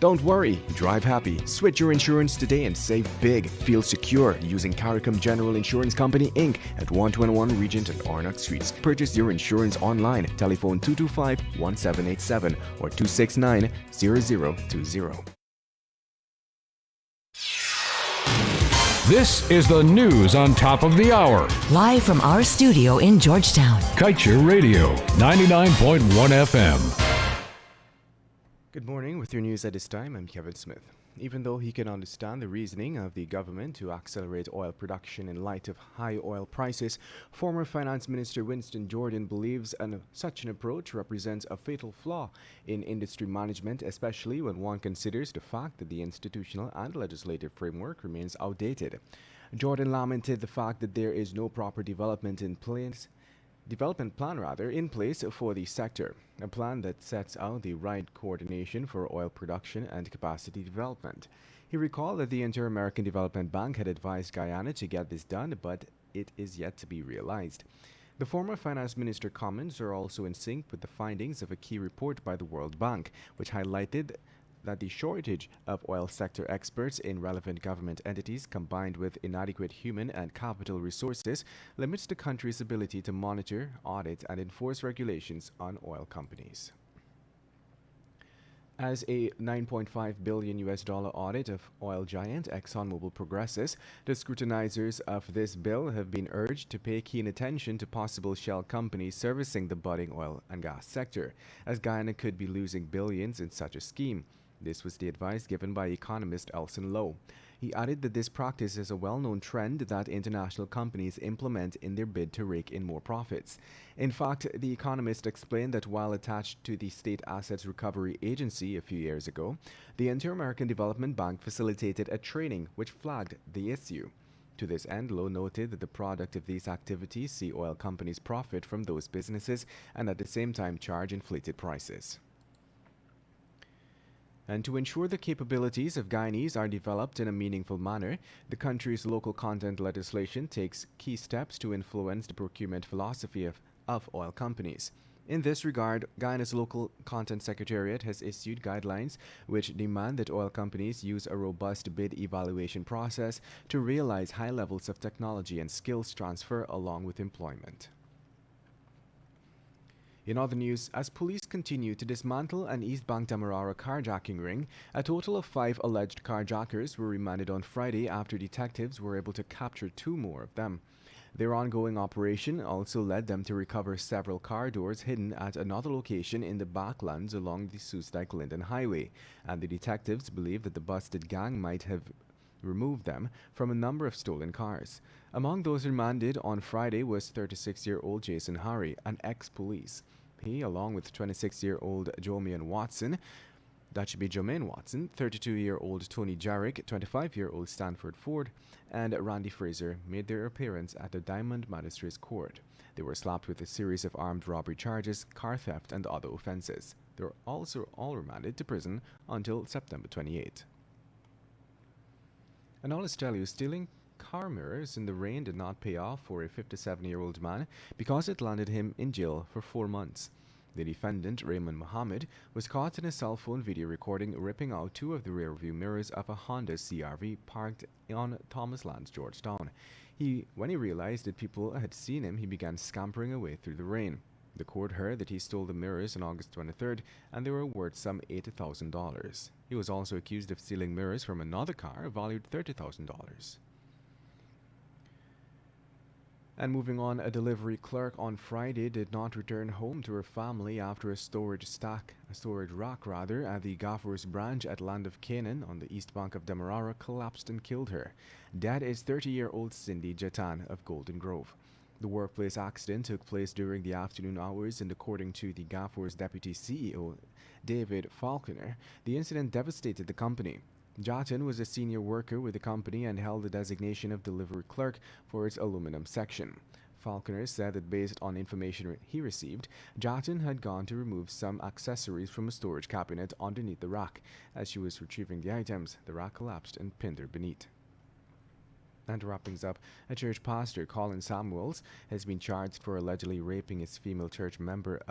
Don't worry, drive happy. Switch your insurance today and save big. Feel secure using CARICOM General Insurance Company Inc. at 121 Regent and Arnott Streets. Purchase your insurance online. Telephone 225-1787 or 269-0020. This is the news on top of the hour. Live from our studio in Georgetown. Kaieteur Radio, 99.1 FM. Good morning. With your news at this time, I'm Kevin Smith. Even though he can understand the reasoning of the government to accelerate oil production in light of high oil prices, former Finance Minister Winston Jordan believes such an approach represents a fatal flaw in industry management, especially when one considers the fact that the institutional and legislative framework remains outdated. Jordan lamented the fact that there is no proper development plan in place for the sector, a plan that sets out the right coordination for oil production and capacity development. He recalled that the Inter-American Development Bank had advised Guyana to get this done, but it is yet to be realized. The former finance minister comments are also in sync with the findings of a key report by the World Bank, which highlighted that the shortage of oil sector experts in relevant government entities combined with inadequate human and capital resources limits the country's ability to monitor, audit, and enforce regulations on oil companies. As a $9.5 billion audit of oil giant ExxonMobil progresses, the scrutinizers of this bill have been urged to pay keen attention to possible shell companies servicing the budding oil and gas sector, as Guyana could be losing billions in such a scheme. This was the advice given by economist Elson Lowe. He added that this practice is a well-known trend that international companies implement in their bid to rake in more profits. In fact, the economist explained that while attached to the State Assets Recovery Agency a few years ago, the Inter-American Development Bank facilitated a training which flagged the issue. To this end, Lowe noted that the product of these activities see oil companies profit from those businesses and at the same time charge inflated prices. And to ensure the capabilities of Guyanese are developed in a meaningful manner, the country's local content legislation takes key steps to influence the procurement philosophy of oil companies. In this regard, Guyana's local content secretariat has issued guidelines which demand that oil companies use a robust bid evaluation process to realize high levels of technology and skills transfer along with employment. In other news, as police continue to dismantle an East Bank Demerara carjacking ring, a total of 5 alleged carjackers were remanded on Friday after detectives were able to capture 2 more of them. Their ongoing operation also led them to recover several car doors hidden at another location in the backlands along the Soestdijk-Linden Highway, and the detectives believe that the busted gang might have removed them from a number of stolen cars. Among those remanded on Friday was 36-year-old Jason Harry, an ex-police. He, along with 26-year-old Jermaine Watson, 32-year-old Tony Jarrick, 25-year-old Stanford Ford, and Randy Fraser made their appearance at the Diamond Magistrates Court. They were slapped with a series of armed robbery charges, car theft, and other offenses. They were also all remanded to prison until September 28. And I'll just tell you, stealing car mirrors in the rain did not pay off for a 57-year-old man because it landed him in jail for 4 months. The defendant, Raymond Mohammed, was caught in a cell phone video recording ripping out 2 of the rearview mirrors of a Honda CR-V parked on Thomas Lands, Georgetown. When he realized that people had seen him, he began scampering away through the rain. The court heard that he stole the mirrors on August 23rd, and they were worth some $80,000. He was also accused of stealing mirrors from another car valued $30,000. And moving on, a delivery clerk on Friday did not return home to her family after a storage rack at the Gaffers branch at Land of Canaan on the east bank of Demerara collapsed and killed her. Dead is 30-year-old Cindy Jatan of Golden Grove. The workplace accident took place during the afternoon hours, and according to the Gaffers deputy CEO, David Falconer, the incident devastated the company. Jatan was a senior worker with the company and held the designation of delivery clerk for its aluminum section. Falconer said that based on information he received, Jatan had gone to remove some accessories from a storage cabinet underneath the rack. As she was retrieving the items, the rack collapsed and pinned her beneath. And to wrap things up, a church pastor, Colin Samuels, has been charged for allegedly raping his female church member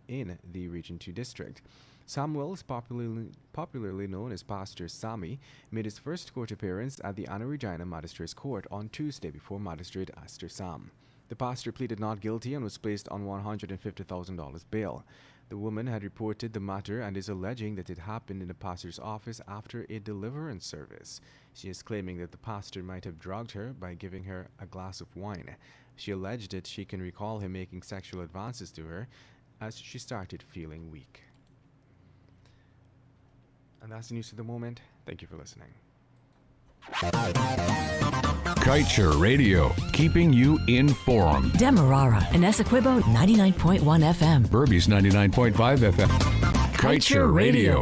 in the Region 2 district. Samuels, popularly known as Pastor Sammy, made his first court appearance at the Anna Regina Magistrates Court on Tuesday before Magistrate Esther Sam. The pastor pleaded not guilty and was placed on $150,000 bail. The woman had reported the matter and is alleging that it happened in the pastor's office after a deliverance service. She is claiming that the pastor might have drugged her by giving her a glass of wine. She alleged that she can recall him making sexual advances to her as she started feeling weak. And that's the news for the moment. Thank you for listening. Kaieteur Radio, keeping you informed. Demerara and Essequibo 99.1 FM. Burby's 99.5 FM. Kaieteur Radio.